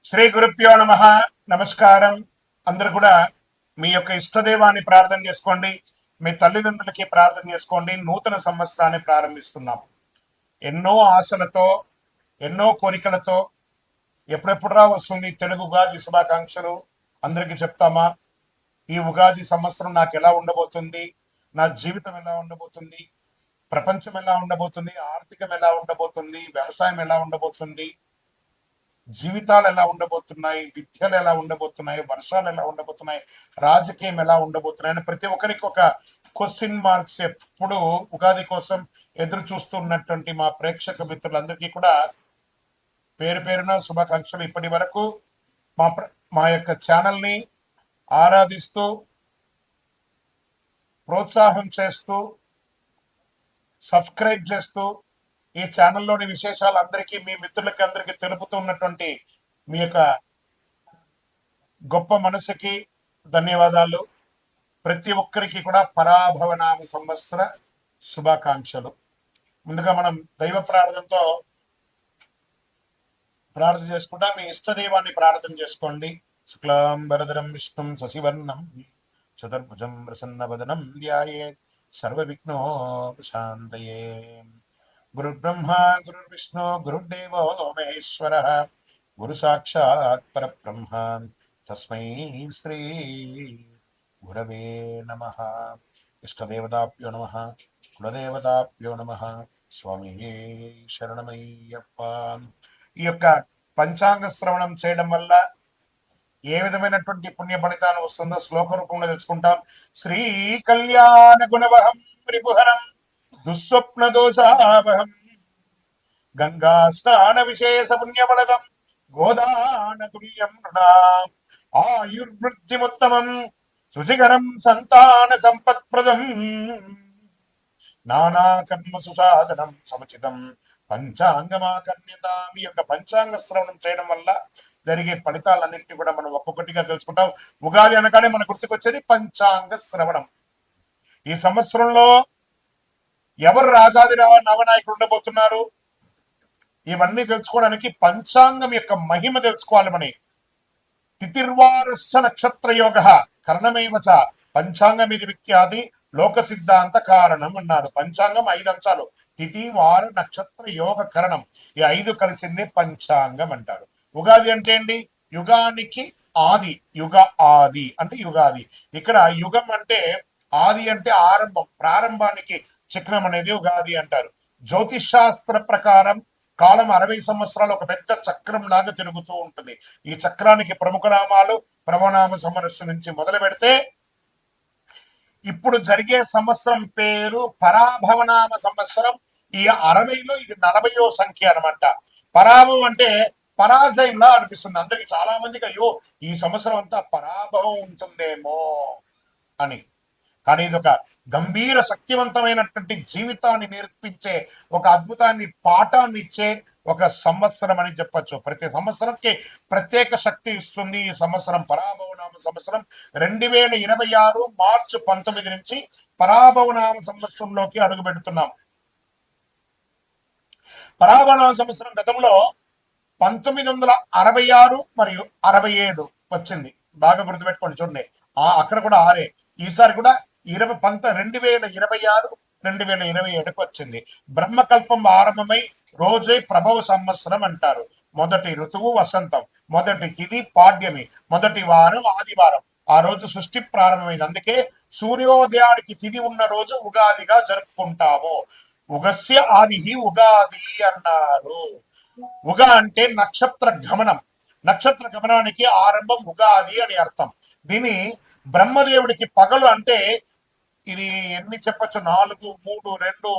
శ్రీ గురుభ్యో నమ. నమస్కారం. అందరూ కూడా మీ యొక్క ఇష్టదేవాన్ని ప్రార్థన చేసుకోండి, మీ తల్లిదండ్రులకి ప్రార్థన చేసుకోండి. నూతన సంవత్సరాన్ని ప్రారంభిస్తున్నాం ఎన్నో ఆశలతో, ఎన్నో కోరికలతో. ఎప్పుడెప్పుడురా వస్తుంది తెలుగు ఉగాది శుభాకాంక్షలు అందరికీ చెప్తామా? ఈ ఉగాది సంవత్సరం నాకు ఎలా ఉండబోతుంది, నా జీవితం ఎలా ఉండబోతుంది, ప్రపంచం ఎలా ఉండబోతుంది, ఆర్థికం ఎలా ఉండబోతుంది, వ్యవసాయం ఎలా ఉండబోతుంది, జీవితాలు ఎలా ఉండబోతున్నాయి, విద్యలు ఎలా ఉండబోతున్నాయి, వర్షాలు ఎలా ఉండబోతున్నాయి, రాజకీయం ఎలా ఉండబోతున్నాయి అని ప్రతి ఒక్కరికి ఒక క్వశ్చన్ మార్క్స్ ఎప్పుడు ఉగాది కోసం ఎదురు చూస్తున్నటువంటి మా ప్రేక్షక మిత్రులందరికీ కూడా పేరు పేరున శుభాకాంక్షలు. ఇప్పటి వరకు మా యొక్క ఛానల్ని ఆరాధిస్తూ, ప్రోత్సాహం చేస్తూ, సబ్స్క్రైబ్ చేస్తూ, ఈ ఛానల్లోని విశేషాలు అందరికీ, మీ మిత్రులకి అందరికీ తెలుపుతున్నటువంటి మీ యొక్క గొప్ప మనసుకి ధన్యవాదాలు. ప్రతి ఒక్కరికి కూడా పరాభవనామ సంవత్సర శుభాకాంక్షలు. ముందుగా మనం దైవ ప్రార్థనతో ప్రార్థన చేసుకుంటా. మీ ఇష్టదైవాన్ని ప్రార్థన చేసుకోండి. శుక్లాంబరధరం విష్ణుం శశివర్ణం చతుర్భుజం ప్రసన్నవదనం ధ్యాయేత్ సర్వవిఘ్నోపశాంతయే. గురుర్బ్రహ్మా గురుర్విష్ణు గురుర్దేవో మహేశ్వరః గురు సాక్షాత్ పరబ్రహ్మ తస్మై శ్రీ గురవే నమః. ఇష్టదేవతాభ్యో నమః, కులదేవతాభ్యో నమః. స్వామి శరణమయ్యప్ప. ఈ యొక్క పంచాంగ శ్రవణం చేయడం వల్ల ఏ విధమైనటువంటి పుణ్య ఫలితాలు వస్తుందో శ్లోక రూపంలో తెలుసుకుంటాం. శ్రీ కళ్యాణ గుణవహం త్రిపుహరం దుస్వప్న దోషావహం గంగా స్నాన విశేష పుణ్యఫలదం గోదాన తుల్యం నృణాం ఆయుర్వృద్ధిముత్తమం శుచికరం సంతాన సంపత్ప్రదం నానా కర్మ సుసాధనం సముచితం పంచాంగమాకర్ణ్యత. మీ యొక్క పంచాంగ శ్రవణం చేయడం వల్ల జరిగే ఫలితాలన్నింటినీ కూడా మనం ఒక్కొక్కటిగా తెలుసుకుంటాం. ఉగాది అనగానే మన గుర్తుకొచ్చేది పంచాంగ శ్రవణం. ఈ సంవత్సరంలో ఎవరు రాజాది నవనాయకులు ఉండబోతున్నారు, ఇవన్నీ తెలుసుకోవడానికి పంచాంగం యొక్క మహిమ తెలుసుకోవాలి. మన తిథిర్వారస్య నక్షత్ర యోగ కరణమేవచ పంచాంగం ఇది విఖ్యాతి లోక సిద్ధాంత కారణం అన్నారు. పంచాంగం 5 అంశాలు: తిథి, వార, నక్షత్ర, యోగ, కరణం. ఈ 5 కలిసిందే పంచాంగం అంటారు. ఉగాది అంటే ఏంటి? యుగానికి ఆది, యుగ ఆది అంటే యుగాది. ఇక్కడ యుగం అంటే ఆది అంటే ఆరంభం, ప్రారంభానికి చక్రం అనేది ఉగాది అంటారు. జ్యోతిష్ శాస్త్ర ప్రకారం కాలం 60 సంవత్సరాలు ఒక పెద్ద చక్రం లాగా తిరుగుతూ ఉంటుంది. ఈ చక్రానికి ప్రముఖ నామాలు ప్రణవనామ సంవత్సరం నుంచి మొదలు పెడితే ఇప్పుడు జరిగే సంవత్సరం పేరు పరాభవనామ సంవత్సరం. ఈ 60లో ఇది 40వ సంఖ్య అనమాట. పరాభవం అంటే పరాజయంలా అనిపిస్తుంది అందరికి, చాలా మందికి అయ్యో ఈ సంవత్సరం అంతా పరాభవం ఉంటుందేమో అని. కానీ ఇది ఒక గంభీర శక్తివంతమైనటువంటి జీవితాన్ని నేర్పించే, ఒక అద్భుతాన్ని పాఠాన్ని ఇచ్చే ఒక సంవత్సరం అని చెప్పచ్చు. ప్రతి సంవత్సరంకి ప్రత్యేక శక్తి ఇస్తుంది. ఈ సంవత్సరం పరాభవనామ సంవత్సరం 2026 మార్చి 19 నుంచి పరాభవనామ సంవత్సరంలోకి అడుగు పెడుతున్నాం. పరాభవనామ సంవత్సరం గతంలో 1966 మరియు 67 వచ్చింది. బాగా గుర్తుపెట్టుకోండి. చూడండి, అక్కడ కూడా 6. ఈసారి కూడా 2026 2027కు వచ్చింది. బ్రహ్మకల్పం ఆరంభమై రోజే ప్రభవ సంవత్సరం అంటారు. మొదటి ఋతువు వసంతం, మొదటి తిథి పాడ్యమి, మొదటి వారం ఆదివారం. ఆ రోజు సృష్టి ప్రారంభమైంది. అందుకే సూర్యోదయానికి తిథి ఉన్న రోజు ఉగాదిగా జరుపుకుంటాము. ఉగస్య ఆది ఉగాది అన్నారు. ఉగ అంటే నక్షత్ర గమనం, నక్షత్ర గమనానికి ఆరంభం ఉగాది అని అర్థం. దీని బ్రహ్మదేవుడికి పగలు అంటే ఇది ఎన్ని చెప్పచ్చు, 4 3 2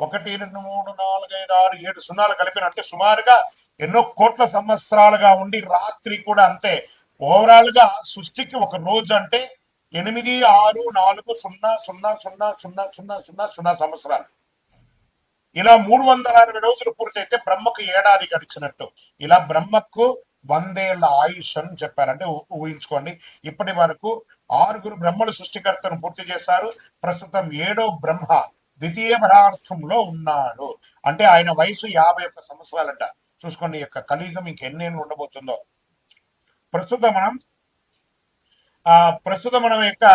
1 2 3 4 5 6 7 సున్నాలు కలిపిన, అంటే సుమారుగా ఎన్నో కోట్ల సంవత్సరాలుగా ఉండి రాత్రి కూడా అంతే. ఓవరాల్ గా సృష్టికి ఒక రోజు అంటే 8 6 4 0 0 0 0 0 0 సంవత్సరాలు. ఇలా 360 రోజులు పూర్తయితే బ్రహ్మకు ఏడాది గడిచినట్టు. ఇలా బ్రహ్మకు 100 ఏళ్ల ఆయుష్ అని చెప్పారంటే ఊహించుకోండి. ఇప్పటి వరకు 6 బ్రహ్మలు సృష్టికర్తను పూర్తి చేశారు. ప్రస్తుతం 7వ బ్రహ్మ ద్వితీయ పదార్థంలో ఉన్నాడు. అంటే ఆయన వయసు 51 సంవత్సరాలంట. చూసుకోండి, యొక్క కలియుగం ఇంకెన్నేళ్ళు ఉండబోతుందో. ప్రస్తుతం మనం ప్రస్తుతం మనం యొక్క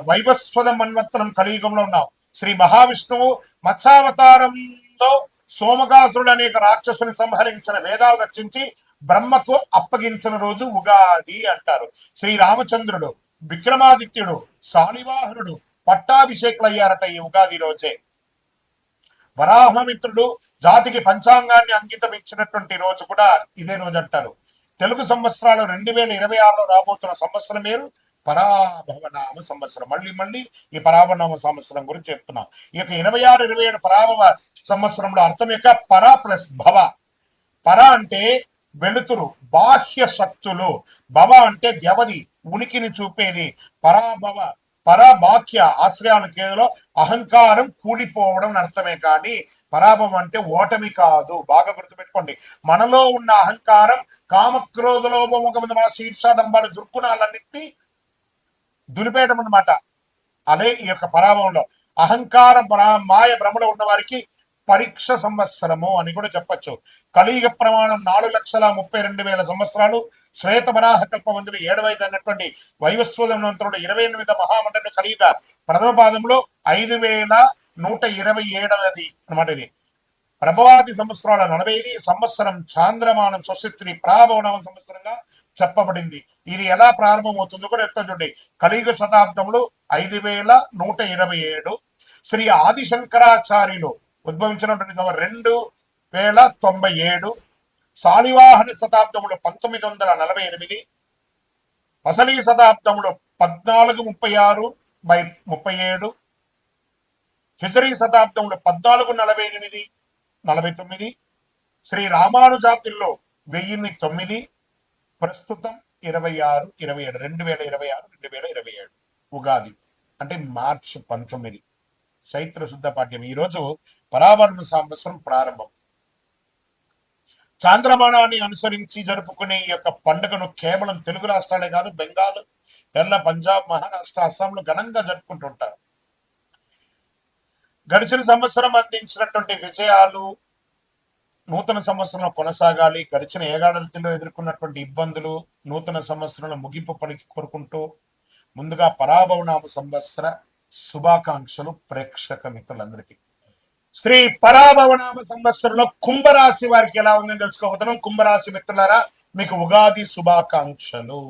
వైవస్వత మన్వంతరం కలియుగంలో ఉన్నాం. శ్రీ మహావిష్ణువు మత్స్యావతారంలో సోమకాసురుడు అనేక రాక్షసుని సంహరించిన వేదాలు రచించి బ్రహ్మకు అప్పగించిన రోజు ఉగాది అంటారు. శ్రీ రామచంద్రుడు, విక్రమాదిత్యుడు, శాలివాహనుడు పట్టాభిషేకులయ్యారట ఈ ఉగాది రోజే. వరాహమిత్రుడు జాతికి పంచాంగాన్ని అంకితం ఇచ్చినటువంటి రోజు కూడా ఇదే రోజు అంటారు. తెలుగు సంవత్సరాలు 2026లో రాబోతున్న సంవత్సరం పేరు పరాభవనామ సంవత్సరం. మళ్ళీ ఈ పరాభవనామ సంవత్సరం గురించి చెప్తున్నాం. ఈ యొక్క 26, 27 పరాభవ సంవత్సరంలో అర్థం యొక్క పర ప్లస్ భవ. పర అంటే వెలుతురు, బాహ్య శక్తులు. భవ అంటే వ్యవధి, ఉనికిని చూపేది. పరాభవ పరబాక్య ఆశ్రయాల కేంద్రంలో అహంకారం కూలిపోవడం అర్థమే కానీ పరాభవం అంటే ఓటమి కాదు. బాగా గుర్తుపెట్టుకోండి. మనలో ఉన్న అహంకారం, కామక్రోధ లోభ శీర్షాడంబాలు దుర్గుణాలన్నింటినీ దులిపేయడం అన్నమాట. అదే ఈ యొక్క పరాభవంలో అహంకారం మాయ భ్రమలో ఉన్న వారికి పరీక్ష సంవత్సరము అని కూడా చెప్పచ్చు. కలియుగ ప్రమాణం 4,32,000 సంవత్సరాలు. శ్వేత వరాహ కల్పమందులు 7 అన్నటువంటి వైవస్వతంతుడు 28 మహామండలి కలియుగ ప్రథమ పాదంలో 5,127 అనమాట. ఇది ప్రభవాది సంవత్సరాల 40 సంవత్సరం చాంద్రమానం స్వస్తి ప్రాభవనామ సంవత్సరంగా చెప్పబడింది. ఇది ఎలా ప్రారంభమవుతుందో కూడా చెప్తా చూడండి. కలియుగ శతాబ్దములు 5,127. శ్రీ ఆదిశంకరాచార్యులు ఉద్భవించినటువంటి 2,097. శాలివాహన శతాబ్దములు 1948. పసలి శతాబ్దములు 1436/37. హిజరీ శతాబ్దములు 1448-49. శ్రీ రామానుజాతిల్లో 1009. ప్రస్తుతం 26-27 2026-2027 ఉగాది అంటే మార్చి 19 చైత్ర శుద్ధ పాఠ్యం. ఈ రోజు పరాభరణ సంవత్సరం ప్రారంభం. చాంద్రమానాన్ని అనుసరించి జరుపుకునే ఈ యొక్క పండుగను కేవలం తెలుగు రాష్ట్రాలే కాదు, బెంగాల్, కేరళ, పంజాబ్, మహారాష్ట్ర, అస్సాంలో ఘనంగా జరుపుకుంటుంటారు. గడిచిన సంవత్సరం అందించినటువంటి విజయాలు నూతన సంవత్సరంలో కొనసాగాలి. గడిచిన ఏడాదిలో ఎదుర్కొన్నటువంటి ఇబ్బందులు నూతన సంవత్సరంలో ముగింపు పనికి కోరుకుంటూ ముందుగా పరాభవనామ సంవత్సర శుభాకాంక్షలు ప్రేక్షక మిత్రులందరికీ. శ్రీ పరాభవనామ సంవత్సరంలో కుంభరాశి వారికి ఎలా ఉందని తెలుసుకోబోతున్నాం. కుంభరాశి మిత్రులారా, మీకు ఉగాది శుభాకాంక్షలు.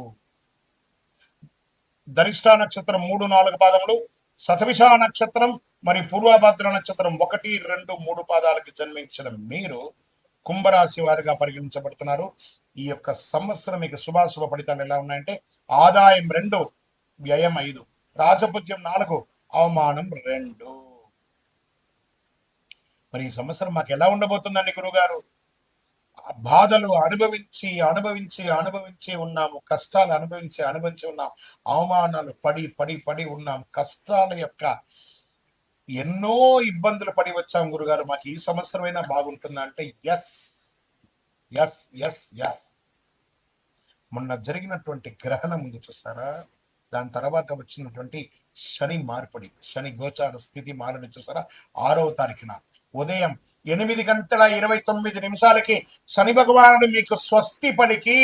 ధనిష్ట నక్షత్రం 3, 4 పాదములు, శతభిష నక్షత్రం మరి పూర్వభద్ర నక్షత్రం 1, 2, 3 పాదాలకి జన్మించిన మీరు కుంభరాశి వారిగా పరిగణించబడుతున్నారు. ఈ యొక్క సంవత్సరం మీకు శుభాశుభ ఫలితాలు ఎలా ఉన్నాయంటే ఆదాయం 2, వ్యయం 5, రాజపుత్యం 4, అవమానం 2. మరి ఈ సంవత్సరం మాకు ఎలా ఉండబోతుందండి గురుగారు? బాధలు అనుభవించి అనుభవించి అనుభవించి ఉన్నాము, కష్టాలు అనుభవించి ఉన్నాం, అవమానాలు పడి ఉన్నాం, కష్టాల యొక్క ఎన్నో ఇబ్బందులు పడి వచ్చాం గురుగారు. మాకు ఈ సంవత్సరమైనా బాగుంటుందా అంటే ఎస్ ఎస్ ఎస్ ఎస్. మొన్న జరిగినటువంటి గ్రహణం ఉంది చూసారా, దాని తర్వాత వచ్చినటువంటి శని మార్పిడి, శని గోచార స్థితి మారని చూసారా, 6వ తారీఖున ఉదయం 8:29 శని భగవానుడు మీకు స్వస్తి పలికి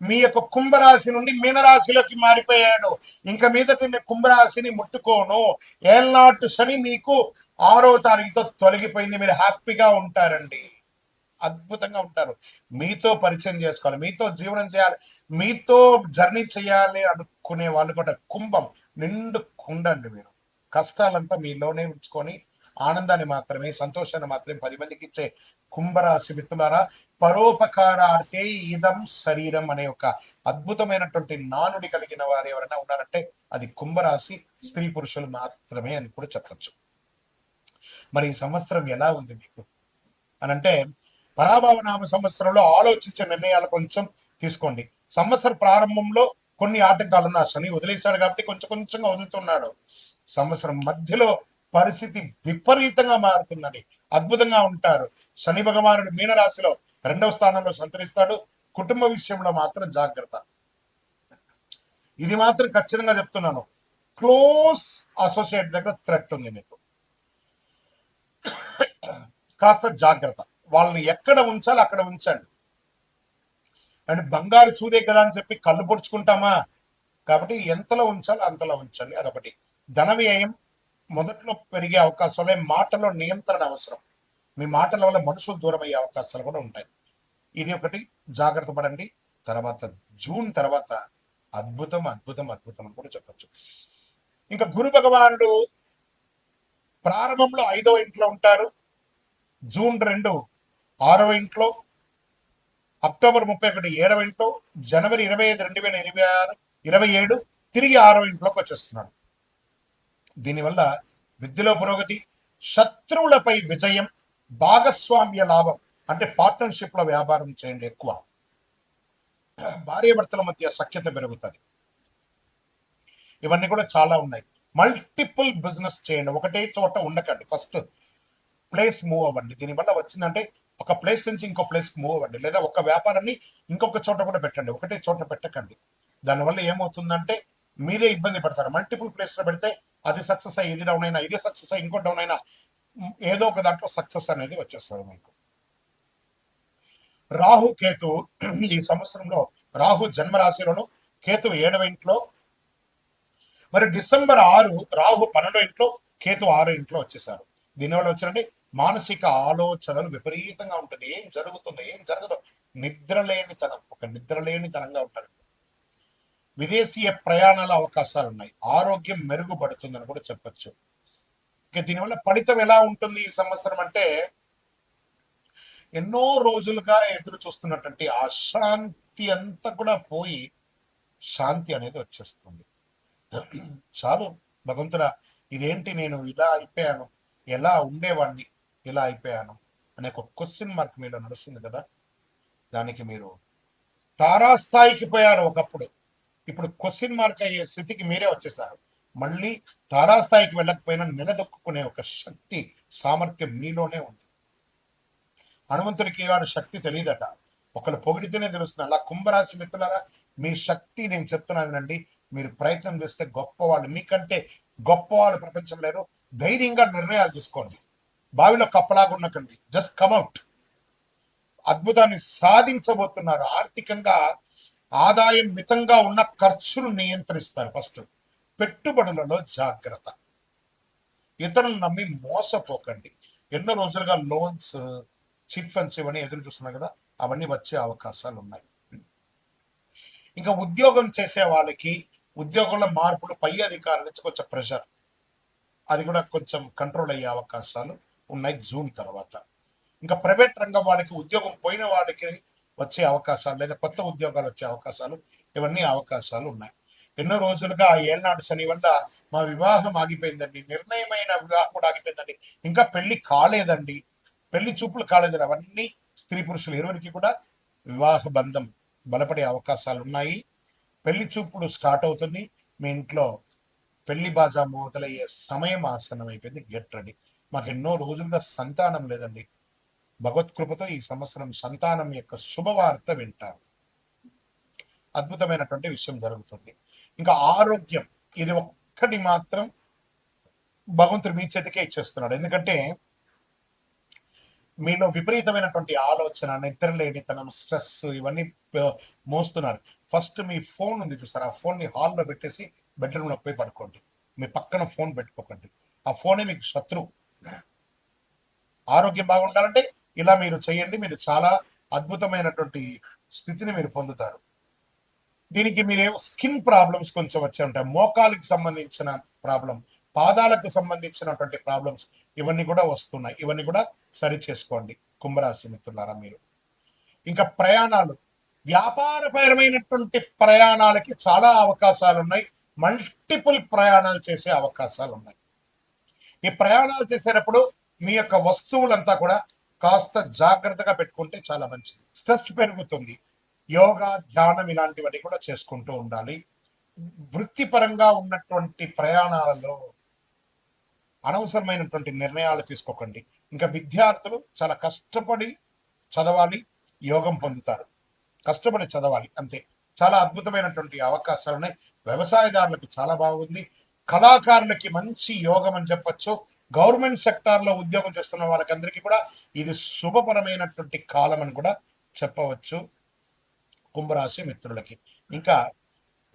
మీ యొక్క కుంభరాశి నుండి మీనరాశిలోకి మారిపోయాడు. ఇంకా మీదటి కుంభరాశిని ముట్టుకోను. ఏళ్నాటి శని మీకు 6వ తారీఖుతో తొలగిపోయింది. మీరు హ్యాపీగా ఉంటారండి, అద్భుతంగా ఉంటారు. మీతో పరిచయం చేసుకోవాలి, మీతో జీవనం చేయాలి, మీతో జర్నీ చేయాలి అనుకునే వాళ్ళు కూడా కుంభం నిండు కుండండి. మీరు కష్టాలంతా మీలోనే ఉంచుకొని ఆనందాన్ని మాత్రమే, సంతోషాన్ని మాత్రమే 10 మందికి ఇచ్చే కుంభరాశి మిత్రులారా, పరోపకారార్థే ఇదం శరీరం అనే ఒక అద్భుతమైనటువంటి నానుడి కలిగిన వారు ఎవరైనా ఉన్నారంటే అది కుంభరాశి స్త్రీ పురుషులు మాత్రమే అని కూడా చెప్పచ్చు. మరి ఈ సంవత్సరం ఎలా ఉంది మీకు అనంటే, పరాభవనామ సంవత్సరంలో ఆలోచించే నిర్ణయాలు కొంచెం తీసుకోండి. సంవత్సర ప్రారంభంలో కొన్ని ఆటంకాలున్న శని వదిలేశాడు కాబట్టి కొంచెంగా వదులుతున్నాడు. సంవత్సరం మధ్యలో పరిస్థితి విపరీతంగా మారుతుందని, అద్భుతంగా ఉంటారు. శని భగవానుడు మీనరాశిలో 2వ స్థానంలో సంచరిస్తాడు. కుటుంబ విషయంలో మాత్రం జాగ్రత్త. ఇది మాత్రం ఖచ్చితంగా చెప్తున్నాను. క్లోజ్ అసోసియేట్ దగ్గర థ్రెట్ ఉంది మీకు, కాస్త జాగ్రత్త. వాళ్ళని ఎక్కడ ఉంచాలి అక్కడ ఉంచండి. అండ్ బంగారు సూదే కదా అని చెప్పి కళ్ళు పొడుచుకుంటామా? కాబట్టి ఎంతలో ఉంచాలో అంతలో ఉంచండి. అదొకటి. ధన వ్యయం మొదట్లో పెరిగే అవకాశాలే, మాటలో నియంత్రణ అవసరం. మీ మాటల వల్ల మనుషులు దూరం అయ్యే అవకాశాలు కూడా ఉంటాయి. ఇది ఒకటి, జాగ్రత్త పడండి. తర్వాత జూన్ తర్వాత అద్భుతం అద్భుతం అద్భుతం అని కూడా చెప్పచ్చు. ఇంకా గురు భగవానుడు ప్రారంభంలో 5వ ఇంట్లో ఉంటారు. జూన్ 2 6వ ఇంట్లో, అక్టోబర్ 31 7వ ఇంట్లో, జనవరి 25 2026 27 తిరిగి 6వ ఇంట్లోకి వచ్చేస్తున్నాడు. దీనివల్ల విద్యలో పురోగతి, శత్రువులపై విజయం, భాగస్వామ్య లాభం అంటే పార్ట్నర్షిప్ లో వ్యాపారం చేయండి ఎక్కువ. భార్యాభర్తల మధ్య సఖ్యత పెరుగుతుంది. ఇవన్నీ కూడా చాలా ఉన్నాయి. మల్టిపుల్ బిజినెస్ చేయండి, ఒకటే చోట ఉండకండి. ఫస్ట్ ప్లేస్ మూవ్ అవ్వండి. దీనివల్ల వచ్చిందంటే ఒక ప్లేస్ నుంచి ఇంకో ప్లేస్ మూవ్ అవ్వండి, లేదా ఒక వ్యాపారాన్ని ఇంకొక చోట కూడా పెట్టండి, ఒకటే చోట పెట్టకండి. దానివల్ల ఏమవుతుందంటే మీరే ఇబ్బంది పడతారు. మల్టిపుల్ ప్లేస్ లో పెడితే అది సక్సెస్ అయ్యి ఇది డౌన్ అయినా, ఇది సక్సెస్ అయ్యి ఇంకో డౌన్ అయినా, ఏదో ఒక దాంట్లో సక్సెస్ అనేది వచ్చేస్తుంది మీకు. రాహు కేతు ఈ సంవత్సరంలో రాహు జన్మరాశిలోను, కేతు 7వ ఇంట్లో. మరి డిసెంబర్ 6 రాహు 12వ ఇంట్లో, కేతు 6వ ఇంట్లో వచ్చేసారు. దీనివల్ల వచ్చినండి మానసిక ఆలోచనలు విపరీతంగా ఉంటుంది. ఏం జరుగుతుందో ఏం జరగదో నిద్రలేనితనం, ఒక నిద్రలేనితనంగా ఉంటారు. విదేశీయ ప్రయాణాల అవకాశాలు ఉన్నాయి. ఆరోగ్యం మెరుగుపడుతుందని కూడా చెప్పచ్చు. ఇక దీనివల్ల ఫలితం ఎలా ఉంటుంది ఈ సంవత్సరం అంటే, ఎన్నో రోజులుగా ఎదురు చూస్తున్నటువంటి అశాంతి అంతా కూడా పోయి శాంతి అనేది వచ్చేస్తుంది. చాలు భగవంతుడా, ఇదేంటి నేను ఇలా అయిపోయాను, ఎలా ఉండేవాడిని ఇలా అయిపోయాను అనే ఒక క్వశ్చన్ మార్క్ మీలో నడుస్తుంది కదా. దానికి మీరు తారాస్థాయికి పోయారు ఒకప్పుడు, ఇప్పుడు క్వశ్చన్ మార్క్ అయ్యే స్థితికి మీరే వచ్చేసారు. మళ్ళీ తారాస్థాయికి వెళ్ళకపోయినా నిలదొక్కునే ఒక శక్తి, సామర్థ్యం మీలోనే ఉంది. హనుమంతుడికి వాడు శక్తి తెలియదట, ఒకరు పొగిడితేనే తెలుస్తుంది. అలా కుంభరాశి మిత్రులారా, మీ శక్తి నేను చెప్తున్నానండి, మీరు ప్రయత్నం చేస్తే గొప్పవాళ్ళు, మీకంటే గొప్పవాళ్ళు ప్రపంచం లేరు. ధైర్యంగా నిర్ణయాలు తీసుకోండి. బావిలో కప్పలాగా ఉన్నకండి, జస్ట్ కమ్అట్. అద్భుతాన్ని సాధించబోతున్నారు. ఆర్థికంగా ఆదాయం మితంగా ఉన్న ఖర్చులు నియంత్రిస్తారు. ఫస్ట్ పెట్టుబడులలో జాగ్రత్త. ఇతరులను నమ్మి మోసపోకండి. ఎన్నో రోజులుగా లోన్స్, చిట్ ఫండ్స్ ఇవన్నీ ఎదురు చూస్తున్నాయి కదా, అవన్నీ వచ్చే అవకాశాలు ఉన్నాయి. ఇంకా ఉద్యోగం చేసే వాళ్ళకి ఉద్యోగంలో మార్పులు, పై అధికారుల నుంచి కొంచెం ప్రెషర్, అది కూడా కొంచెం కంట్రోల్ అయ్యే అవకాశాలు ఉన్నాయి జూన్ తర్వాత. ఇంకా ప్రైవేట్ రంగం వాళ్ళకి, ఉద్యోగం పోయిన వాళ్ళకి వచ్చే అవకాశాలు, లేదా కొత్త ఉద్యోగాలు వచ్చే అవకాశాలు, ఇవన్నీ అవకాశాలు ఉన్నాయి. ఎన్నో రోజులుగా ఏళ్ళనాడు శని వల్ల మా వివాహం ఆగిపోయిందండి, నిర్ణయమైన వివాహం కూడా ఆగిపోయిందండి, ఇంకా పెళ్లి కాలేదండి, పెళ్లి చూపులు కాలేదండి, అవన్నీ స్త్రీ పురుషులు ఇరువురికి కూడా వివాహ బంధం బలపడే అవకాశాలు ఉన్నాయి. పెళ్లి చూపులు స్టార్ట్ అవుతుంది. మీ ఇంట్లో పెళ్లి బాజా మొదలయ్యే సమయం ఆసనం అయిపోయింది. Get ready. మాకు ఎన్నో రోజులుగా సంతానం లేదండి, భగవత్ కృపతో ఈ సంవత్సరం సంతానం యొక్క శుభవార్త వింటారు. అద్భుతమైనటువంటి విషయం జరుగుతుంది. ఇంకా ఆరోగ్యం, ఇది ఒక్కటి మాత్రం భగవంతుడు మీ చేతికే ఇచ్చేస్తున్నాడు. ఎందుకంటే మీలో విపరీతమైనటువంటి ఆలోచన, నిద్రలేనితనం, స్ట్రెస్ ఇవన్నీ మోస్తున్నారు. ఫస్ట్ మీ ఫోన్ ఉంది చూసారు, ఆ ఫోన్ ని హాల్లో పెట్టేసి బెడ్రూమ్ లో పోయి పడుకోండి. మీ పక్కన ఫోన్ పెట్టుకోకండి, ఆ ఫోనే మీకు శత్రువు. ఆరోగ్యం బాగుండాలంటే ఇలా మీరు చేయండి, మీరు చాలా అద్భుతమైనటువంటి స్థితిని మీరు పొందుతారు. దీనికి మీరే స్కిన్ ప్రాబ్లమ్స్ కొంచెం వచ్చే ఉంటాయి, మోకాలికి సంబంధించిన ప్రాబ్లం, పాదాలకు సంబంధించినటువంటి ప్రాబ్లమ్స్ ఇవన్నీ కూడా వస్తున్నాయి. ఇవన్నీ కూడా సరి చేసుకోండి కుంభరాశి మిత్రులారా మీరు. ఇంకా ప్రయాణాలు, వ్యాపారపరమైనటువంటి ప్రయాణాలకి చాలా అవకాశాలు ఉన్నాయి. మల్టిపుల్ ప్రయాణాలు చేసే అవకాశాలు ఉన్నాయి. ఈ ప్రయాణాలు చేసేటప్పుడు మీ యొక్క వస్తువులంతా కూడా కాస్త జాగ్రత్తగా పెట్టుకుంటే చాలా మంచిది. స్ట్రెస్ పెరుగుతుంది. యోగా, ధ్యానం ఇలాంటివన్నీ కూడా చేసుకుంటూ ఉండాలి. వృత్తిపరంగా ఉన్నటువంటి ప్రయాణాలలో అనవసరమైనటువంటి నిర్ణయాలు తీసుకోకండి. ఇంకా విద్యార్థులు చాలా కష్టపడి చదవాలి, యోగం పొందుతారు. కష్టపడి చదవాలి అంతే. చాలా అద్భుతమైనటువంటి అవకాశాలు ఉన్నాయి. వ్యవసాయదారులకు చాలా బాగుంది. కళాకారులకి మంచి యోగం అని చెప్పొచ్చు. గవర్నమెంట్ సెక్టార్ లో ఉద్యోగం చేస్తున్న వాళ్ళకందరికీ కూడా ఇది శుభపరమైనటువంటి కాలం అని కూడా చెప్పవచ్చు. కుంభరాశి మిత్రులకి. ఇంకా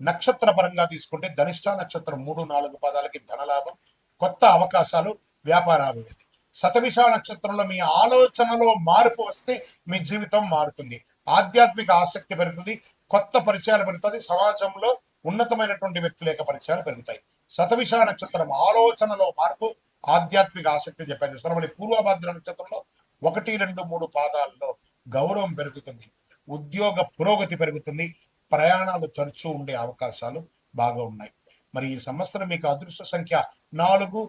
నక్షత్ర పరంగా తీసుకుంటే ధనిష్ట నక్షత్రం 3-4 పాదాలకి ధనలాభం, కొత్త అవకాశాలు, వ్యాపారాభివృద్ధి. శతభిష నక్షత్రంలో మీ ఆలోచనలో మార్పు వస్తే మీ జీవితం మారుతుంది. ఆధ్యాత్మిక ఆసక్తి పెరుగుతుంది, కొత్త పరిచయాలు పెరుగుతుంది, సమాజంలో ఉన్నతమైనటువంటి వ్యక్తుల యొక్క పరిచయాలు పెరుగుతాయి. శతభిష నక్షత్రం ఆలోచనలో మార్పు, ఆధ్యాత్మిక ఆసక్తి చెప్పాను చూస్తారు. మళ్ళీ పూర్వభద్ర నక్షత్రంలో 1-2-3 పాదాల్లో గౌరవం పెరుగుతుంది, ఉద్యోగ పురోగతి పెరుగుతుంది, ప్రయాణాలు తరచూ ఉండే అవకాశాలు బాగా ఉన్నాయి. మరి ఈ సంవత్సరం మీకు అదృష్ట సంఖ్య 4,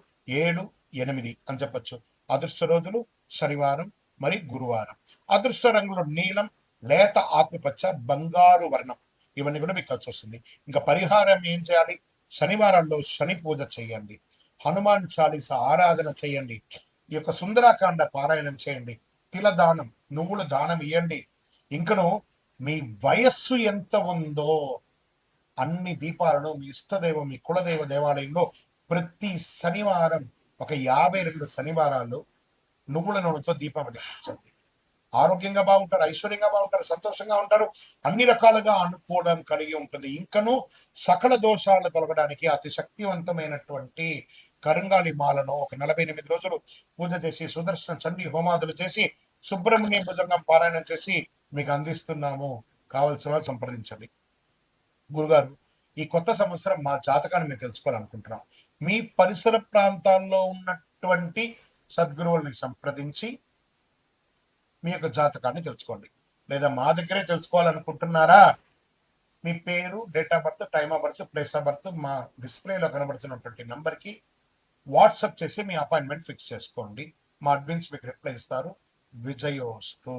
7, 8 అని చెప్పొచ్చు. అదృష్ట రోజులు శనివారం మరి గురువారం. అదృష్ట రంగులు నీలం, లేత ఆకుపచ్చ, బంగారు వర్ణం. ఇవన్నీ కూడా మీకు కలిసి వస్తుంది. ఇంకా పరిహారం ఏం చేయాలి? శనివారాల్లో శని పూజ చేయండి, హనుమాన్ చాలీస ఆరాధన చేయండి, ఈ యొక్క సుందరాకాండ పారాయణం చేయండి, తిల దానం, నువ్వుల దానం ఇవ్వండి. ఇంకను మీ వయస్సు ఎంత ఉందో అన్ని దీపాలను మీ ఇష్టదైవం, మీ కులదైవ దేవాలయంలో ప్రతి శనివారం ఒక 52 శనివారాలు నువ్వుల నూనెతో దీపం వెలిగించండి. ఆరోగ్యంగా బాగుంటారు, ఐశ్వర్యంగా బాగుంటారు, సంతోషంగా ఉంటారు, అన్ని రకాలుగా అనుకూలం కలిగి ఉంటుంది. ఇంకను సకల దోషాలు తొలగడానికి అతి శక్తివంతమైనటువంటి కరుంగాలి మాలను ఒక 48 రోజులు పూజ చేసి, సుదర్శన చండీ హోమాదులు చేసి, సుబ్రహ్మణ్య భుజంగం పారాయణం చేసి మీకు అందిస్తున్నాము. కావలసిన వాళ్ళు సంప్రదించండి. గురుగారు, ఈ కొత్త సంవత్సరం మా జాతకాన్ని మేము తెలుసుకోవాలనుకుంటున్నాం. మీ పరిసర ప్రాంతాల్లో ఉన్నటువంటి సద్గురువుల్ని సంప్రదించి మీ యొక్క జాతకాన్ని తెలుసుకోండి. లేదా మా దగ్గరే తెలుసుకోవాలనుకుంటున్నారా? మీ పేరు, date of birth, time of birth, place of birth మా డిస్ప్లేలో కనబడుతున్నటువంటి నంబర్కి వాట్సాప్ చేసి మీ అపాయింట్మెంట్ ఫిక్స్ చేసుకోండి. మా అడ్మిన్స్ మీకు రిప్లై ఇస్తారు. విజయోస్తు.